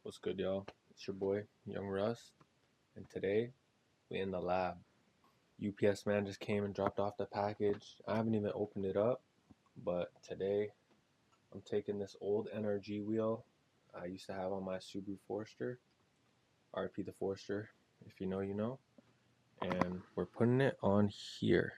What's good, y'all? It's your boy, Young Russ, and today we in the lab. UPS man just came and dropped off the package. I haven't even opened it up, but today I'm taking this old NRG wheel I used to have on my Subaru Forester, RP the Forester, if you know, you know, and we're putting it on here.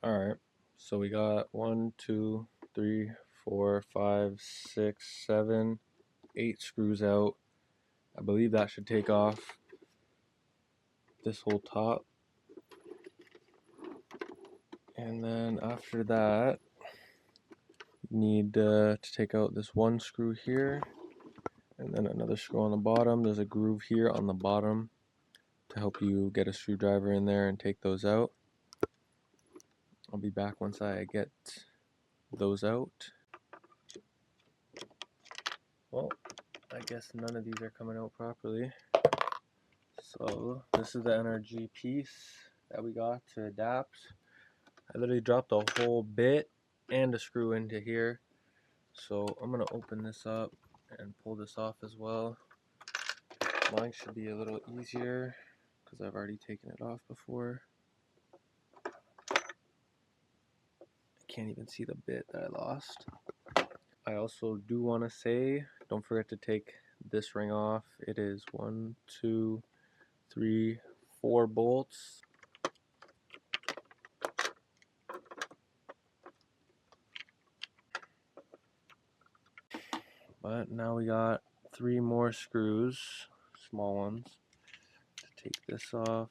Alright, so we got 1, 2, 3, 4, 5, 6, 7, 8 screws out. I believe that should take off this whole top. And then after that, you need to take out this one screw here, and then another screw on the bottom. There's a groove here on the bottom to help you get a screwdriver in there and take those out. I'll be back once I get those out. Well, I guess none of these are coming out properly. So this is the NRG piece that we got to adapt. I literally dropped a whole bit and a screw into here. So I'm going to open this up and pull this off as well. Mine should be a little easier because I've already taken it off before. I can't even see the bit that I lost. I also do want to say, don't forget to take this ring off. It is 1, 2, 3, 4 bolts. But now we got 3 more screws, small ones, to take this off.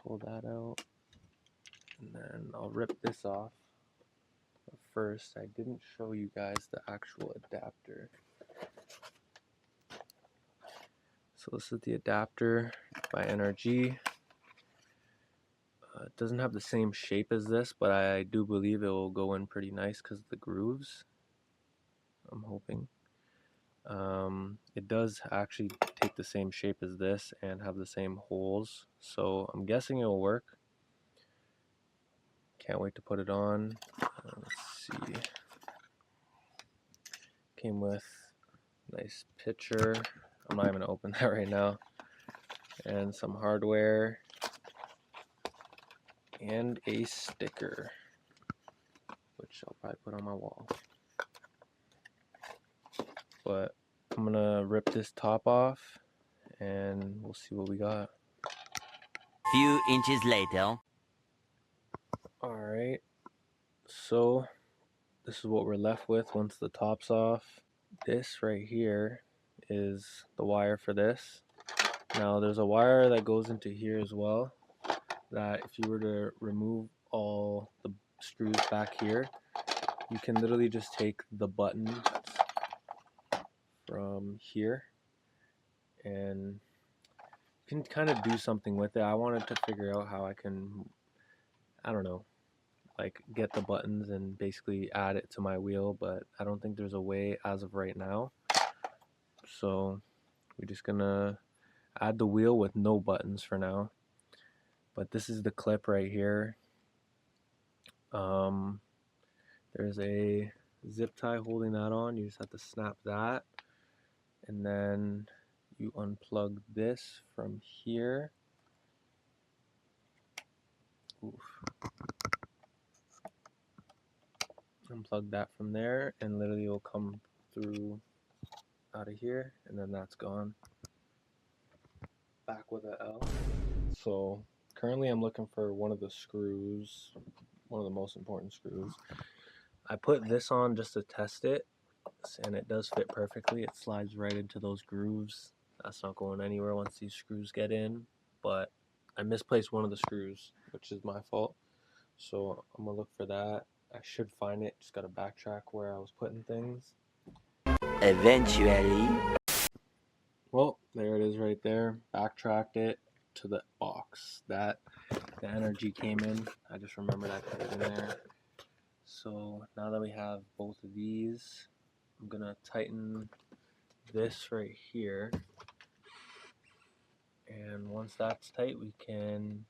Pull that out, and then I'll rip this off. But first, I didn't show you guys the actual adapter. So this is the adapter by NRG. It doesn't have the same shape as this, but I do believe it will go in pretty nice because of the grooves. I'm hoping. It does actually take the same shape as this and have the same holes, so I'm guessing it will work. Can't wait to put it on. Let's see. Came with a nice picture. I'm not even gonna open that right now. And some hardware and a sticker, which I'll probably put on my wall. But I'm gonna rip this top off and we'll see what we got. Few inches later. Alright, so this is what we're left with once the top's off. This right here is the wire for this. Now there's a wire that goes into here as well, that if you were to remove all the screws back here, you can literally just take the buttons from here and you can kind of do something with it. I wanted to figure out how I can, I don't know, like get the buttons and basically add it to my wheel, but I don't think there's a way as of right now. So we're just gonna add the wheel with no buttons for now. But this is the clip right here. There's a zip tie holding that on. You just have to snap that, and then you unplug this from here. Oof. Unplug that from there, and literally it will come through out of here, and then that's gone. Back with an L. So currently I'm looking for one of the screws, one of the most important screws. I put this on just to test it, and it does fit perfectly. It slides right into those grooves. That's not going anywhere once these screws get in, but I misplaced one of the screws, which is my fault. So I'm gonna look for that. I should find it, just gotta backtrack where I was putting things. Eventually. Well, there it is right there. Backtracked it to the box that the NRG came in. I just remembered I put it in there. So now that we have both of these, I'm gonna tighten this right here. once that's tight, we can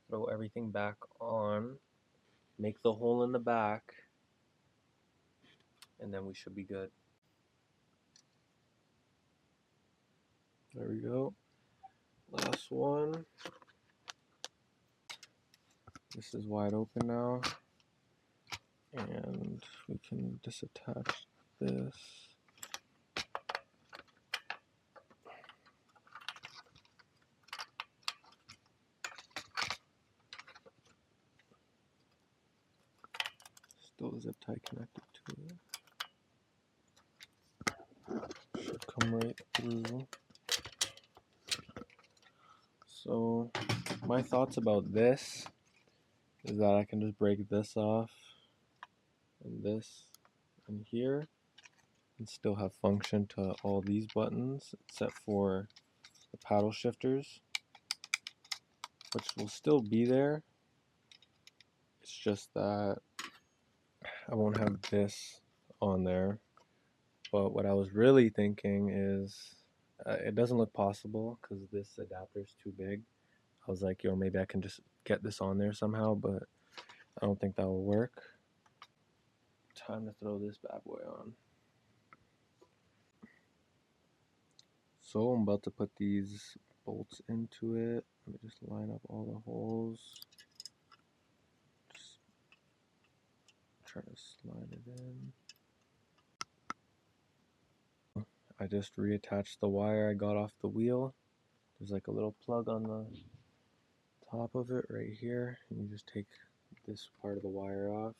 throw everything back on, make the hole in the back, and then we should be good. There we go. Last one. This is wide open now. And we can disattach this. Still zip tie connected to it. Should come right through. So my thoughts about this is that I can just break this off and this and here and still have function to all these buttons except for the paddle shifters, which will still be there. It's just that I won't have this on there. But what I was really thinking is it doesn't look possible because this adapter is too big. I was like, yo, maybe I can just get this on there somehow, but I don't think that will work. Time to throw this bad boy on. So I'm about to put these bolts into it. Let me just line up all the holes. Just try to slide it in. I just reattached the wire I got off the wheel. There's like a little plug on the top of it right here, and you just take this part of the wire off.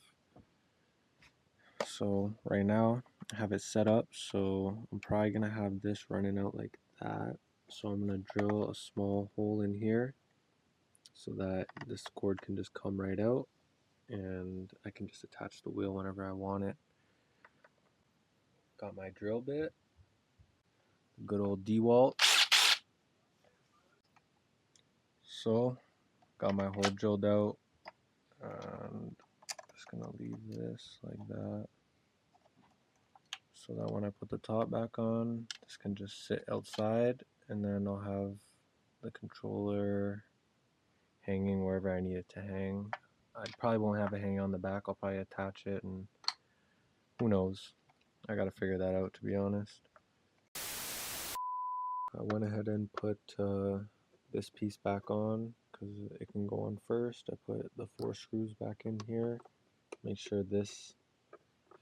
So right now I have it set up, so I'm probably gonna have this running out like that. So I'm gonna drill a small hole in here so that this cord can just come right out and I can just attach the wheel whenever I want it. Got my drill bit, good old DeWalt. So got my hole drilled out, and just gonna leave this like that so that when I put the top back on, this can just sit outside, and then I'll have the controller hanging wherever I need it to hang. I probably won't have it hanging on the back. I'll probably attach it, and who knows. I gotta figure that out, to be honest. I went ahead and put this piece back on because it can go on first. I put the 4 screws back in here. Make sure this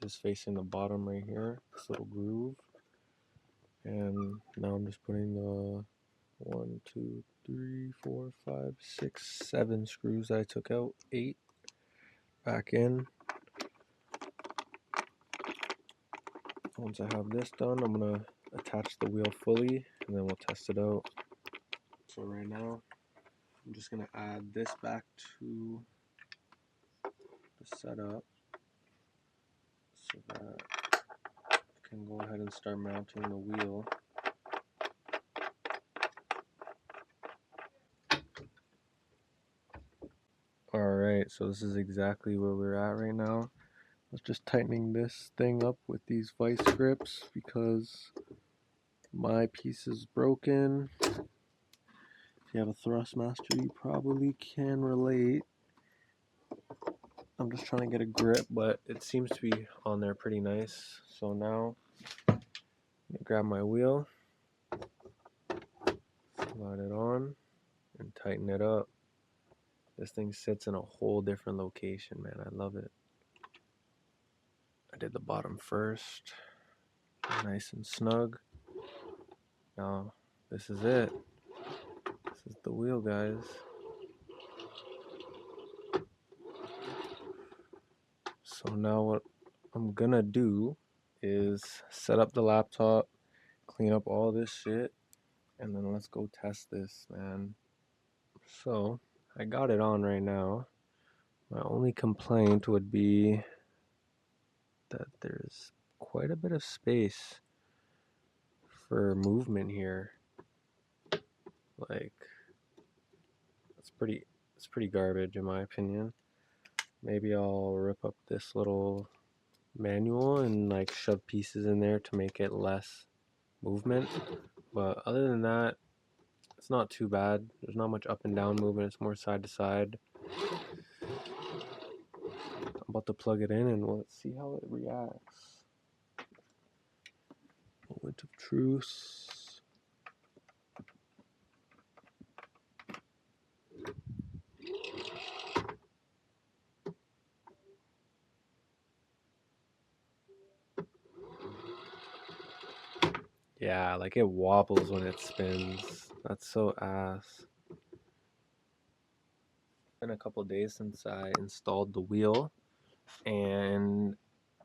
is facing the bottom right here, this little groove. And now I'm just putting the 1, 2, 3, 4, 5, 6, 7 screws that I took out, 8 back in. Once I have this done, I'm gonna attach the wheel fully and then we'll test it out. So right now I'm just gonna add this back to the setup so that I can go ahead and start mounting the wheel. Alright, so this is exactly where we're at right now. I was just tightening this thing up with these vice grips because my piece is broken. If you have a Thrustmaster, you probably can relate. I'm just trying to get a grip, but it seems to be on there pretty nice. So now I'm gonna grab my wheel, slide it on, and tighten it up. This thing sits in a whole different location, man. I love it. I did the bottom first, nice and snug. Now this is it. This is the wheel, guys. So now what I'm gonna do is set up the laptop, clean up all this shit, and then let's go test this, man. So I got it on right now. My only complaint would be that there's quite a bit of space for movement here. Like it's pretty garbage in my opinion. Maybe I'll rip up this little manual and like shove pieces in there to make it less movement. But other than that, It's not too bad. There's not much up and down movement. It's more side to side. I'm about to plug it in and let's see how it reacts. Moment of truce. Yeah, like it wobbles when it spins. That's so ass. Been a couple days since I installed the wheel, and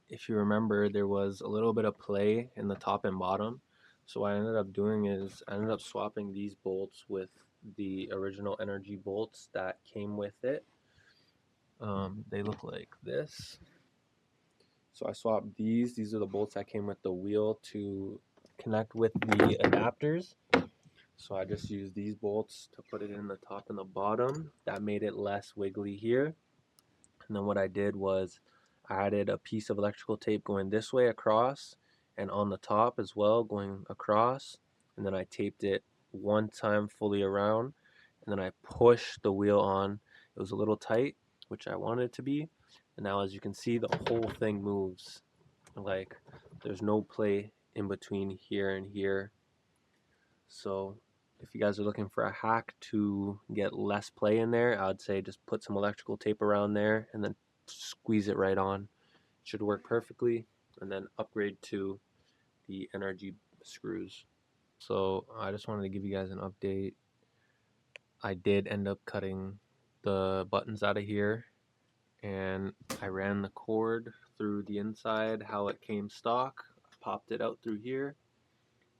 if you remember, there was a little bit of play in the top and bottom. So what I ended up doing is I ended up swapping these bolts with the original energy bolts that came with it. They look like this. So I swapped these. These are the bolts that came with the wheel to connect with the adapters. So I just used these bolts to put it in the top and the bottom. That made it less wiggly here. And then what I did was I added a piece of electrical tape going this way across and on the top as well going across. And then I taped it one time fully around. And then I pushed the wheel on. It was a little tight, which I wanted it to be. And now as you can see, the whole thing moves. Like there's no play in between here and here. So if you guys are looking for a hack to get less play in there, I would say just put some electrical tape around there and then squeeze it right on. It should work perfectly, and then upgrade to the NRG screws. So I just wanted to give you guys an update. I did end up cutting the buttons out of here, and I ran the cord through the inside how it came stock, popped it out through here,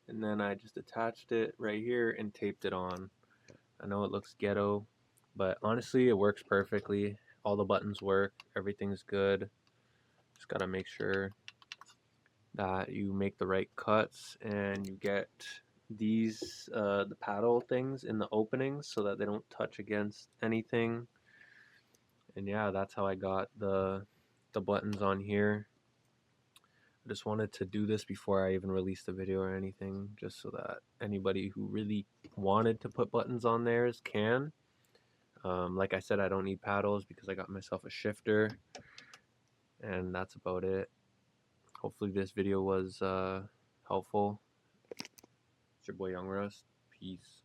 and then I just attached it right here and taped it on. I know it looks ghetto, but honestly it works perfectly. All the buttons work, everything's good. Just gotta make sure that you make the right cuts and you get these the paddle things in the openings so that they don't touch against anything. And yeah, that's how I got the buttons on here. I just wanted to do this before I even released the video or anything, just so that anybody who really wanted to put buttons on theirs can. Like I said, I don't need paddles because I got myself a shifter, and that's about it. Hopefully this video was helpful. It's your boy Young Rust. Peace.